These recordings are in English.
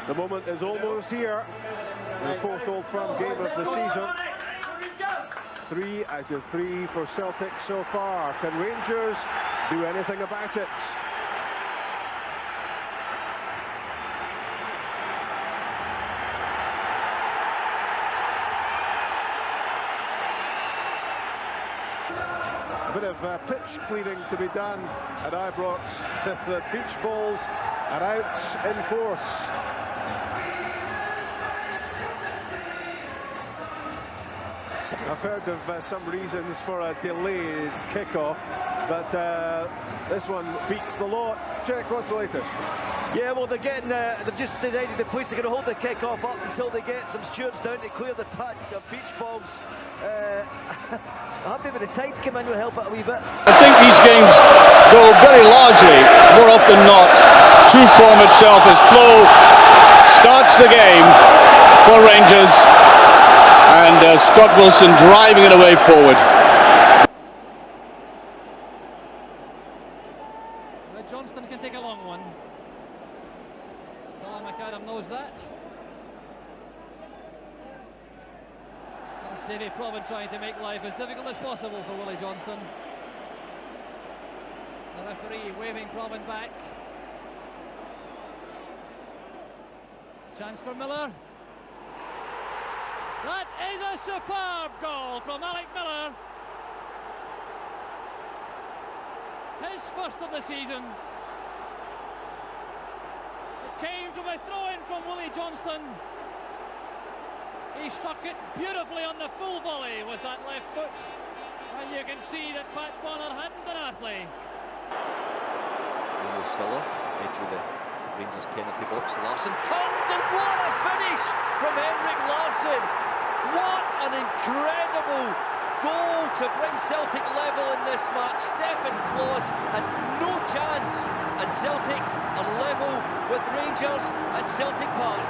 The moment is almost here. The fourth Old Firm game of the season. 3 out of 3 for Celtic so far. Can Rangers do anything about it? A bit of pitch cleaning to be done at Ibrox. The beach balls are out in force. I've heard of some reasons for a delayed kickoff, but this one beats the lot. Jack, what's the latest? Yeah, well, they've just decided the police are going to hold the kick-off up until they get some stewards down to clear the patch of beach balls. I'll have to have the tide come in to help it a wee bit. I think these games go very largely, more often than not, to form itself as flow starts the game for Rangers, and Scott Wilson driving it away forward. Johnston can take a long one. Alan McAdam knows that. That's Davy Provan trying to make life as difficult as possible for Willie Johnston. The referee waving Provan back. Chance for Miller. That is a superb goal from Alec Miller. His first of the season. It came from a throw-in from Willie Johnston. He struck it beautifully on the full volley with that left foot. And you can see that Pat Bonner hadn't an athlete. Silla, edge of the Rangers penalty box. Larsson turns, and what a finish from Henrik Larsson! What an incredible goal to bring Celtic level in this match. Stefan Klos had no chance, and Celtic are level with Rangers at Celtic Park.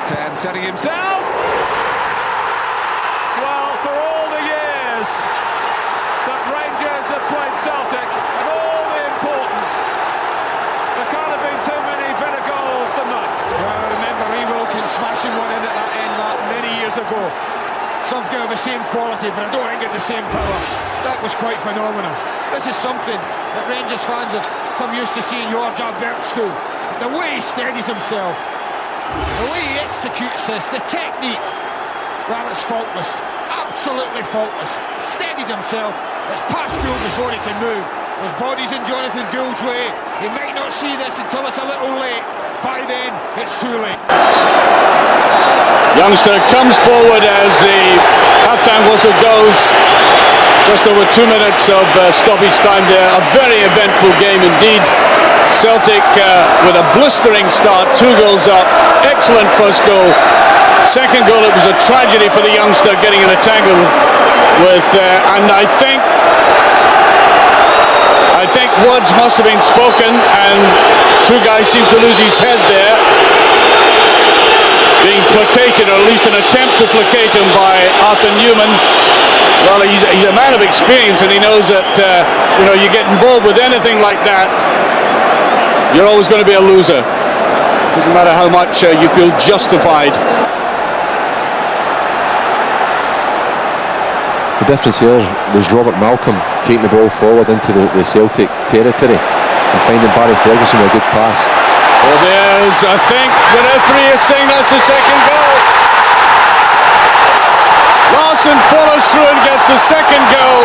Ten setting himself. Well, for all the years that Rangers have played Celtic and all the importance, there can't have been too many better goals than that. Well, I remember Ray Wilkins smashing one in at that end mark many years ago. Something of the same quality, but I don't think it's the same power. That was quite phenomenal. This is something that Rangers fans have come used to seeing George Albertz do. The way he steadies himself, the way he executes this, the technique, well, it's faultless. Absolutely faultless. Steadied himself. It's past Gould before he can move. His body's in Jonathan Gould's way. He might not see this until it's a little late. By then, it's too late. Youngster comes forward as the half-time whistle goes. Just over 2 minutes of stoppage time there. A very eventful game indeed. Celtic with a blistering start, 2 goals up. Excellent first goal. Second goal, it was a tragedy for the youngster getting in a tangle with and I think words must have been spoken, and 2 guys seem to lose his head there, being placated, or at least an attempt to placate him by Arthur Newman. Well, he's a man of experience, and he knows that you get involved with anything like that, you're always going to be a loser. Doesn't matter how much you feel justified. The difference here was Robert Malcolm taking the ball forward into the Celtic territory and finding Barry Ferguson with a good pass. Well, there's, I think, the referee is saying that's the second goal. Larsson follows through and gets the second goal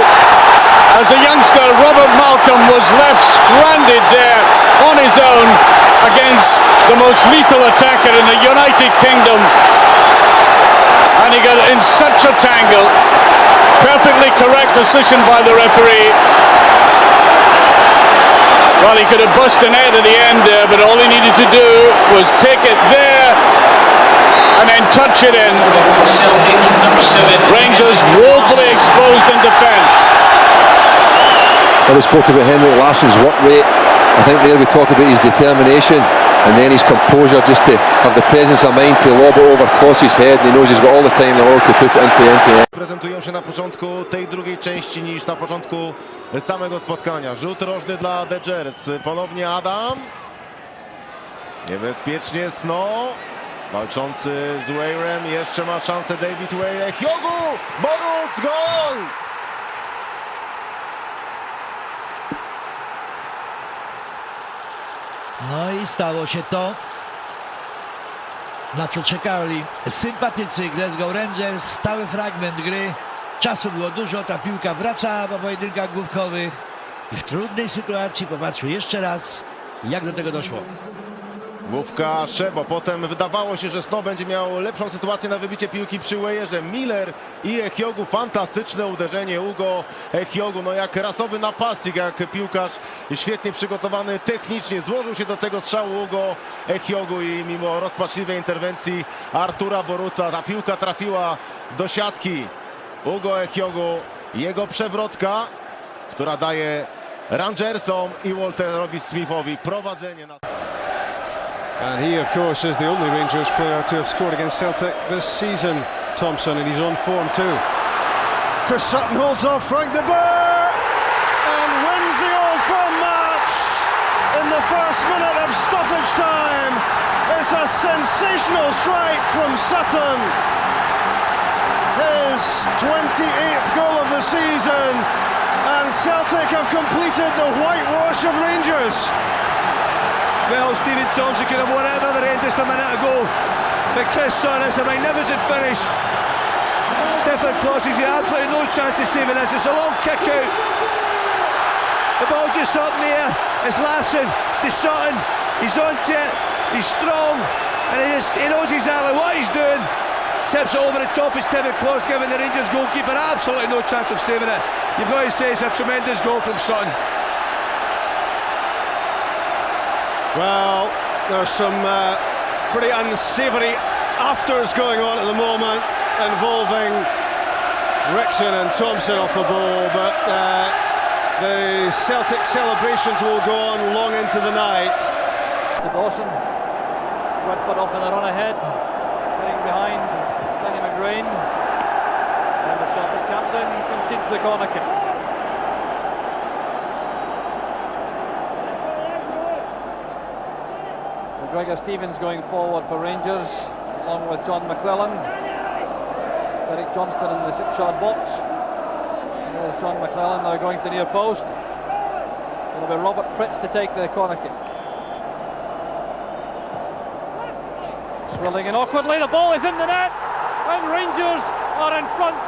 as the youngster Robert Malcolm was left stranded there on his own against the most lethal attacker in the United Kingdom, and he got in such a tangle. Perfectly correct decision by the referee. Well, he could have bust an head at the end there, but all he needed to do was take it there and then touch it in. Celtic, number 7. Rangers woefully exposed in defence. Well, we spoke about Henrik Larsson's work rate. I think there we talk about his determination. and then his composure, just to have the presence of mind to lob it over Kloss's head, and he knows he's got all the time in the world to put it into the empty net. Prezentują się na początku tej drugiej części niż na początku samego spotkania. Rzut rożny dla The Gers. Ponownie Adam. Niebezpiecznie Snow. Walczący z Weirem. Jeszcze ma szansę David Weir. Hyogu! Boruc! Gol! No i stało się to, na co czekali sympatycy Glasgow Rangers. Stały fragment gry, czasu było dużo, ta piłka wracała po pojedynkach główkowych i w trudnej sytuacji popatrzmy jeszcze raz, jak do tego doszło. Główka Szebo, potem wydawało się, że Snow będzie miał lepszą sytuację na wybicie piłki przy Weirze. Miller i Hyogu, fantastyczne uderzenie Ugo Hyogu, no jak rasowy napastnik, jak piłkarz świetnie przygotowany technicznie, złożył się do tego strzału Ugo Hyogu i mimo rozpaczliwej interwencji Artura Boruca ta piłka trafiła do siatki. Ugo Hyogu, jego przewrotka, która daje Rangersom i Walterowi Smithowi prowadzenie na... And he, of course, is the only Rangers player to have scored against Celtic this season, Thompson, and he's on form too. Chris Sutton holds off Frank de Boer and wins the all-firm match in the first minute of stoppage time. It's a sensational strike from Sutton. His 28th goal of the season, and Celtic have completed the whitewash of Rangers. Well, Stephen Thompson could have won it at the other end just a minute ago, but Chris Sutton, it's a magnificent finish. Stefan Kloss, he absolutely no chance of saving this. It's a long kick out. The ball just up in the air. It's Larsson to Sutton. He's onto it. He's strong, and he knows exactly what he's doing. Tips it over the top. It's Stefan Kloss giving the Rangers goalkeeper absolutely no chance of saving it. You've got to say it's a tremendous goal from Sutton. Well, there's some pretty unsavoury afters going on at the moment involving Rickson and Thompson off the ball, but the Celtic celebrations will go on long into the night. To Dawson, Whitford off in a run ahead, getting behind Danny McGrain, and the Celtic captain concedes the corner kick. Gregor Stevens going forward for Rangers, along with John McClellan. Eric Johnston in the six-yard box. There's John McClellan now going to the near post. It'll be Robert Pritz to take the corner kick. Swirling in awkwardly, the ball is in the net, and Rangers are in front.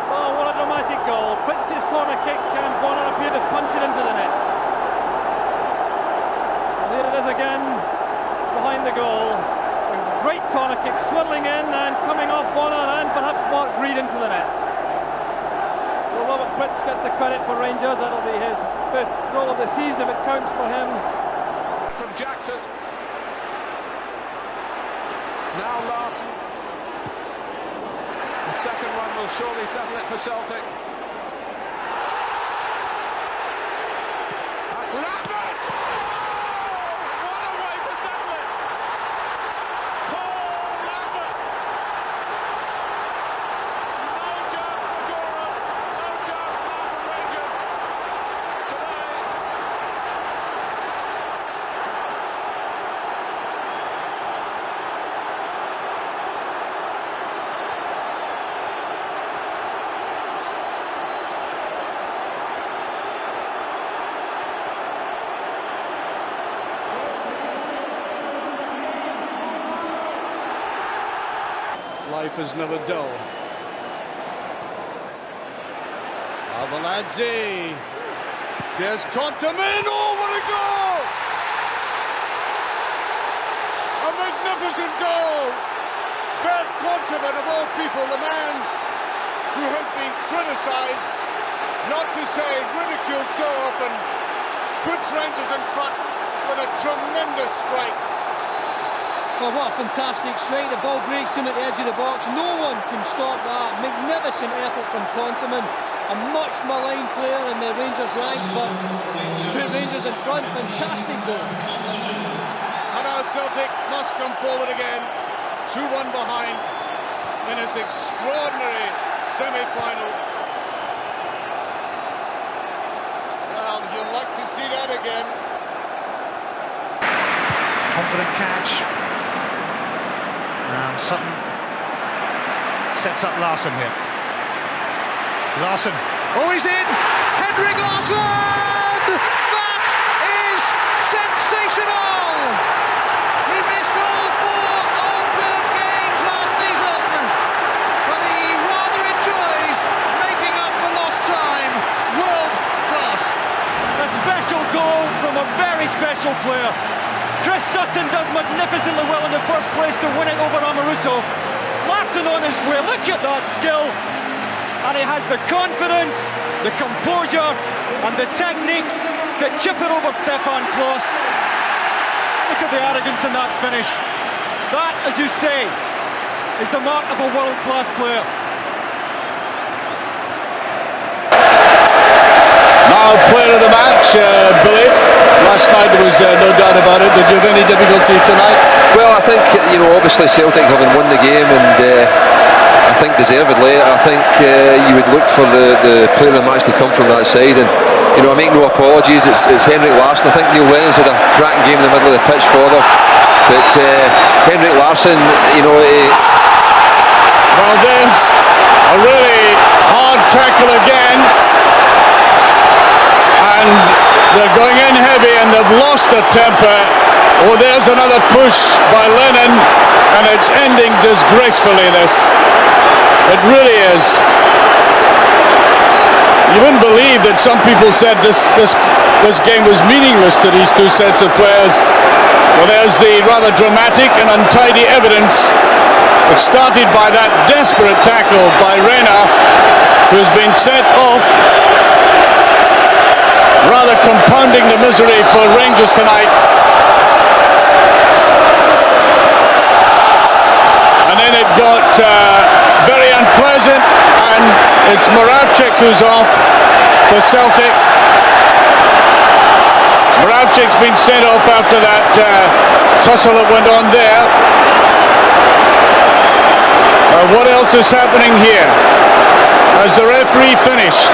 Oh, what a dramatic goal. Pritz's corner kick, and Bonner appeared to punch it into the net. Here it is again, behind the goal. A great corner kick, swirling in and coming off Bonner and perhaps Mark Reed into the net. So Robert Pritz gets the credit for Rangers. That'll be his fifth goal of the season if it counts for him. From Jackson. Now Larsson. The second one will surely settle it for Celtic. That's Lambert! Life is never dull. Avalanche. There's Contamin. Oh, what a goal! A magnificent goal! Bert Contamin, of all people, the man who has been criticised, not to say ridiculed so often, puts Rangers in front with a tremendous strike. Well, what a fantastic strike. The ball breaks in at the edge of the box. No one can stop that. Magnificent effort from Contamin. a much maligned player in the Rangers ranks, but put Rangers in front. Fantastic goal. And now Celtic must come forward again, 2-1 behind in this extraordinary semi-final. Well, you'd like to see that again. Confident catch. And Sutton sets up Larsson here. Larsson, oh, he's in! Henrik Larsson! That is sensational! He missed all 4 Old Firm games last season, but he rather enjoys making up for lost time. World class. A special goal from a very special player. Chris Sutton does magnificently well in the first place to win it over Amoruso. Larsson on his way, look at that skill. And he has the confidence, the composure and the technique to chip it over Stefan Klos. Look at the arrogance in that finish. That, as you say, is the mark of a world-class player. Now player of the match, Billy. Last night there was no doubt about it. Did you have any difficulty tonight? Well, I think, obviously Celtic having won the game, and I think deservedly, I think you would look for the player of the match to come from that side. And I make no apologies, it's Henrik Larsson. I think Neil Lennon's had a cracking game in the middle of the pitch for them, but Henrik Larsson, Well, there's a really hard tackle again, and they're going in heavy and they've lost their temper. Oh, there's another push by Lennon, and it's ending disgracefully, this. It really is. You wouldn't believe that some people said this game was meaningless to these two sets of players. Well, there's the rather dramatic and untidy evidence. It started by that desperate tackle by Reina, who's been sent off, rather compounding the misery for Rangers tonight. And then it got very unpleasant, and it's Moravcik who's off for Celtic. Moravcik's been sent off after that tussle that went on there. What else is happening here? Has the referee finished?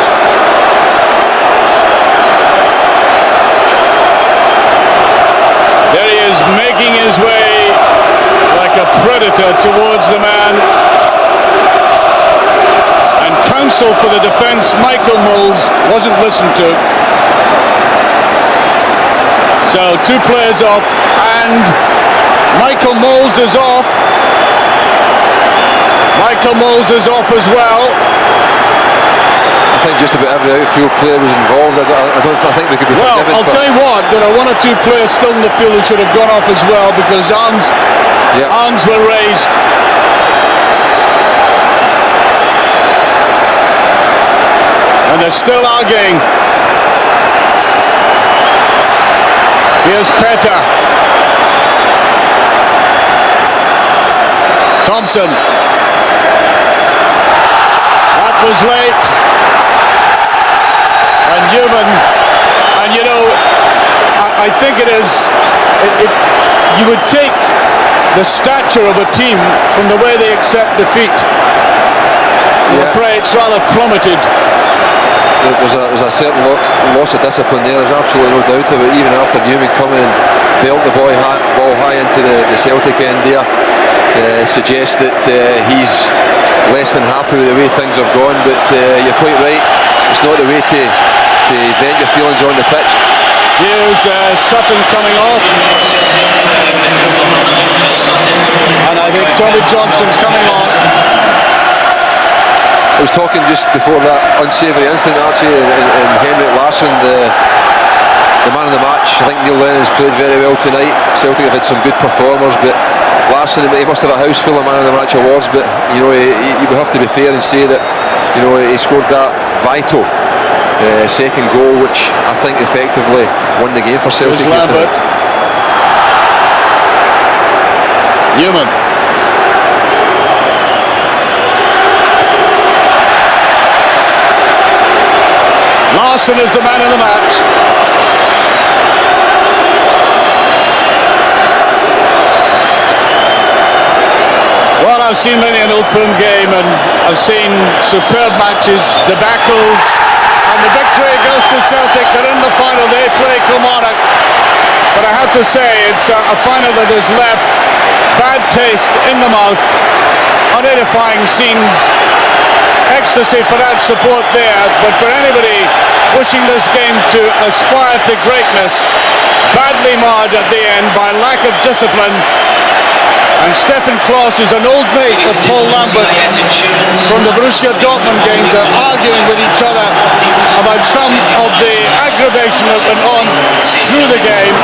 There he is, making his way like a predator towards the man. And counsel for the defence, Michael Moles, wasn't listened to. So 2 players off, and Michael Moles is off. Michael Moles is off as well. I think just about every outfield player was involved. I think they could be forgiven. Well, I'll tell you what, there are 1 or 2 players still in the field who should have gone off as well, because arms were raised. And they're still arguing. Here's Petter. Thompson. That was late. And Newman. And I think it is. You would take the stature of a team from the way they accept defeat. I'm afraid it's rather plummeted. There's a certain loss of discipline there, there's absolutely no doubt of it. Even after Newman coming and belt the ball high into the Celtic end there, suggests that he's less than happy with the way things have gone. But you're quite right, it's not the way to vent your feelings on the pitch. Here's Sutton coming off, and I think Tommy Johnson's coming on. I was talking just before that unsavoury incident actually, and Henrik Larsson, the man of the match. I think Neil Lennon's played very well tonight. Celtic have had some good performers, but Larsson, he must have a house full of man of the match awards. But you would have to be fair and say that he scored that vital second goal, which I think effectively won the game for Celtic. Lambert. Newman. Larsson is the man of the match. Well, I've seen many an Old Firm game, and I've seen superb matches, debacles, and the victory goes to Celtic. They're in the final, they play Kilmarnock. But I have to say, it's a final that has left bad taste in the mouth, unedifying scenes, ecstasy for that support there, but for anybody wishing this game to aspire to greatness, badly marred at the end by lack of discipline. And Stefan Kloss is an old mate of Paul Lambert from the Borussia Dortmund game. They're arguing with each other about some of the aggravation that went on through the game.